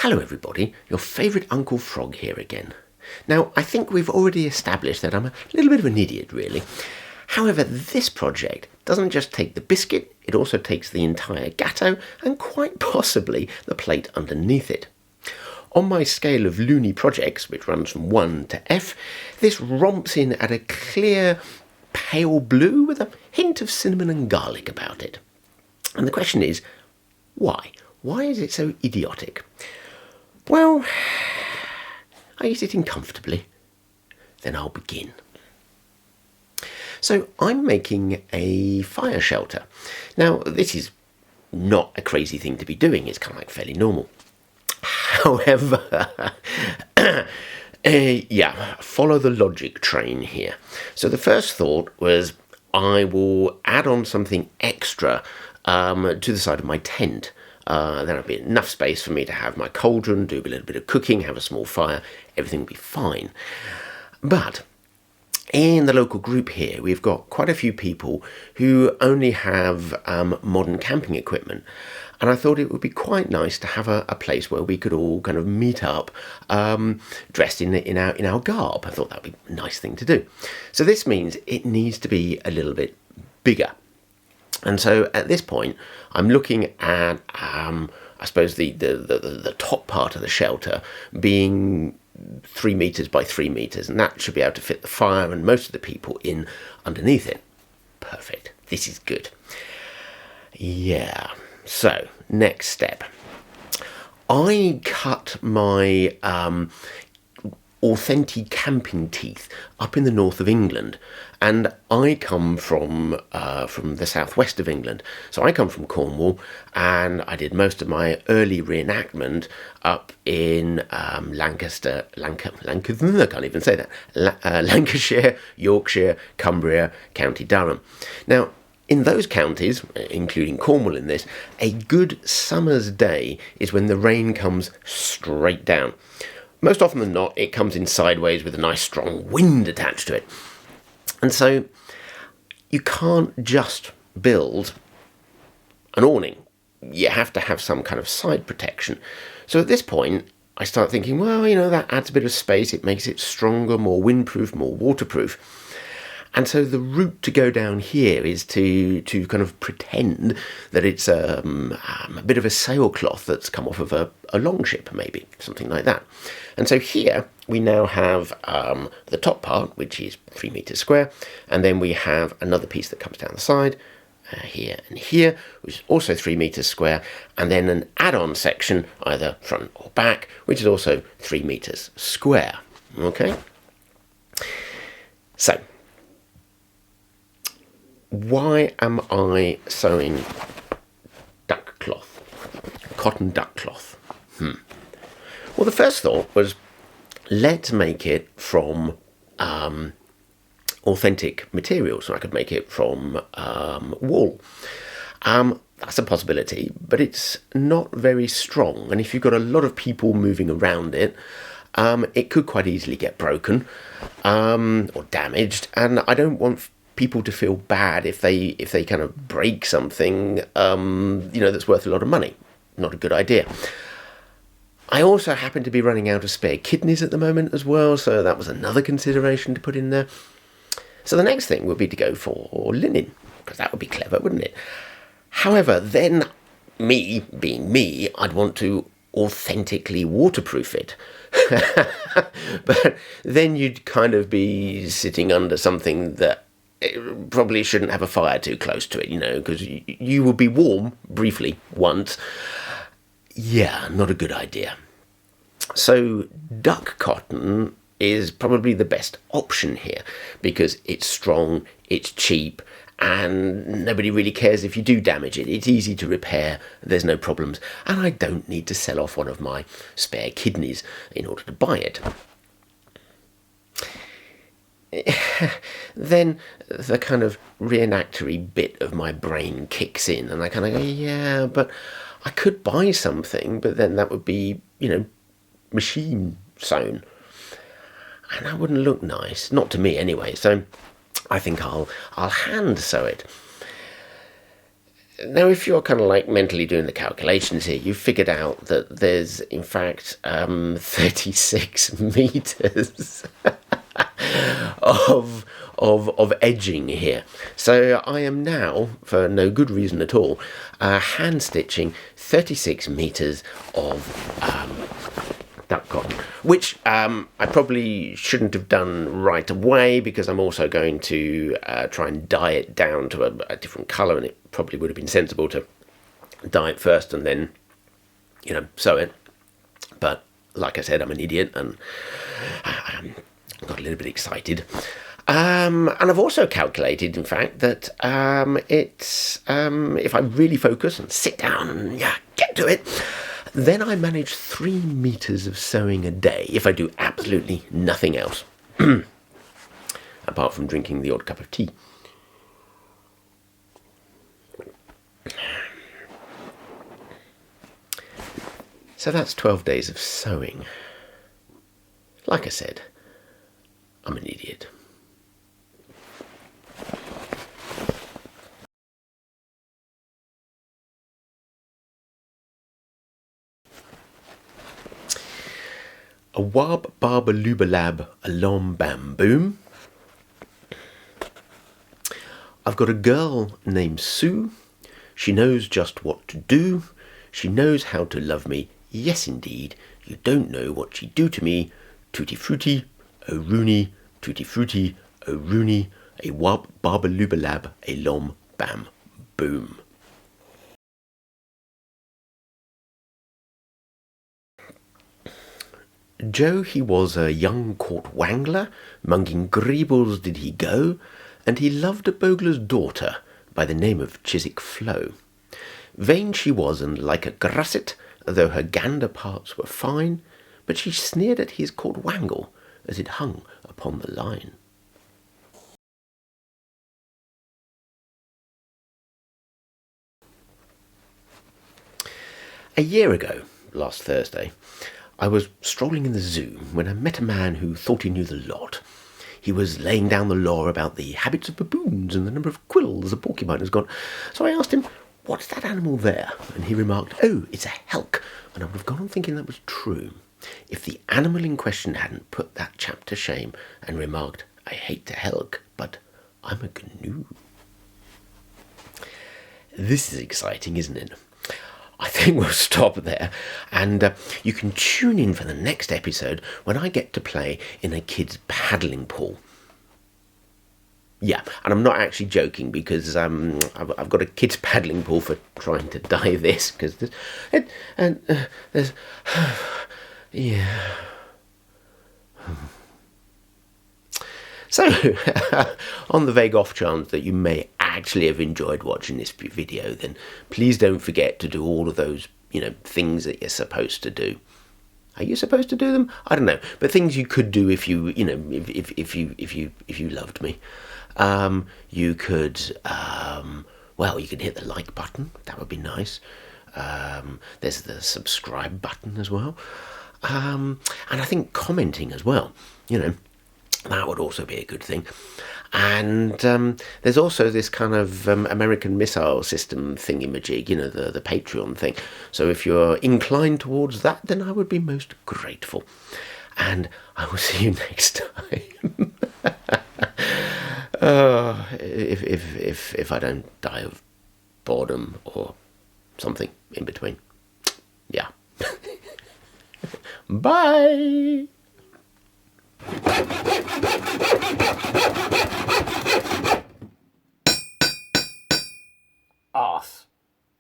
Hello everybody, your favourite Uncle Frog here again. Now, I think we've already established that I'm a little bit of an idiot, really. However, this project doesn't just take the biscuit, it also takes the entire gatto and quite possibly the plate underneath it. On my scale of loony projects, which runs from 1 to F, this romps in at a clear pale blue with a hint of cinnamon and garlic about it. And the question is, why? Why is it so idiotic? Well, are you sitting comfortably? Then I'll begin. So I'm making a fire shelter. Now, this is not a crazy thing to be doing. It's kind of like fairly normal. However, follow the logic train here. So the first thought was I will add on something extra to the side of my tent. There'll be enough space for me to have my cauldron, do a little bit of cooking, have a small fire, everything will be fine. But in the local group here, we've got quite a few people who only have modern camping equipment. And I thought it would be quite nice to have a place where we could all kind of meet up dressed in our garb. I thought that would be a nice thing to do. So this means it needs to be a little bit bigger. And so at this point, I'm looking at, I suppose, the top part of the shelter being 3 meters by 3 meters, and that should be able to fit the fire and most of the people in underneath it. Perfect. This is good. Yeah. So, next step. I cut my authentic camping teeth up in the north of England, and I come from the southwest of England. So I come from Cornwall, and I did most of my early reenactment up in Lancashire, Yorkshire, Cumbria, County Durham. Now, in those counties, including Cornwall in this, a good summer's day is when the rain comes straight down. Most often than not, it comes in sideways with a nice strong wind attached to it. And so you can't just build an awning. You have to have some kind of side protection. So at this point, I start thinking, well, that adds a bit of space. It makes it stronger, more windproof, more waterproof. And so the route to go down here is to kind of pretend that it's a bit of a sailcloth that's come off of a longship, maybe, something like that. And so here we now have the top part, which is 3 meters square, and then we have another piece that comes down the side, here and here, which is also 3 meters square, and then an add-on section, either front or back, which is also 3 meters square. Okay? So, why am I sewing duck cloth? Cotton duck cloth. Well, the first thought was, let's make it from authentic materials. So I could make it from wool. That's a possibility, but it's not very strong. And if you've got a lot of people moving around it, it could quite easily get broken or damaged. And I don't want people to feel bad if they kind of break something that's worth a lot of money. Not a good idea. I also happen to be running out of spare kidneys at the moment as well, so that was another consideration to put in there. So the next thing would be to go for linen, because that would be clever, wouldn't it? However, then me being me, I'd want to authentically waterproof it. But then you'd kind of be sitting under something that it probably shouldn't have a fire too close to it, because you will be warm briefly once. Yeah, not a good idea. So duck cotton is probably the best option here because it's strong, it's cheap, and nobody really cares if you do damage it. It's easy to repair, there's no problems, and I don't need to sell off one of my spare kidneys in order to buy it. Then the kind of reenactory bit of my brain kicks in, and I kind of go, yeah, but I could buy something, but then that would be, machine sewn. And that wouldn't look nice, not to me anyway, so I think I'll hand sew it. Now, if you're kind of like mentally doing the calculations here, you've figured out that there's, in fact, 36 meters of edging here. So I am now, for no good reason at all, hand stitching 36 meters of duck cotton, which I probably shouldn't have done right away, because I'm also going to try and dye it down to a different colour, and it probably would have been sensible to dye it first and then, sew it. But like I said, I'm an idiot and got a little bit excited. And I've also calculated, in fact, that it's if I really focus and sit down and get to it, then I manage 3 meters of sewing a day if I do absolutely nothing else, apart from drinking the odd cup of tea. So that's 12 days of sewing. Like I said, I'm an idiot. A wab barba luba lab alom bam boom. I've got a girl named Sue. She knows just what to do. She knows how to love me. Yes, indeed. You don't know what she'd do to me. Tutti frutti, oh Rooney, tutti frutti, oh Rooney, a wab barba luba lab alom bam boom. Joe, he was a young court wangler, monging greebles did he go, and he loved a bogler's daughter by the name of Chiswick Flo. Vain she was and like a grusset, though her gander parts were fine, but she sneered at his court wangle as it hung upon the line. A year ago, last Thursday, I was strolling in the zoo when I met a man who thought he knew the lot. He was laying down the law about the habits of baboons and the number of quills a porcupine has got. So I asked him, "What's that animal there?" And he remarked, "Oh, it's a helk." And I would have gone on thinking that was true, if the animal in question hadn't put that chap to shame and remarked, "I hate to helk, but I'm a gnu." This is exciting, isn't it? I think we'll stop there, and you can tune in for the next episode when I get to play in a kid's paddling pool. Yeah, and I'm not actually joking, because I've got a kid's paddling pool for trying to dye this, because there's yeah. So, on the vague off chance that you may actually have enjoyed watching this video, then please don't forget to do all of those, things that you're supposed to do. Are you supposed to do them? I don't know, but things you could do if you, if you loved me. You could, you can hit the like button. That would be nice. There's the subscribe button as well, and I think commenting as well. That would also be a good thing. And there's also this kind of American missile system thingy-majig, the Patreon thing. So if you're inclined towards that, then I would be most grateful. And I will see you next time. If I don't die of boredom or something in between. Yeah. Bye.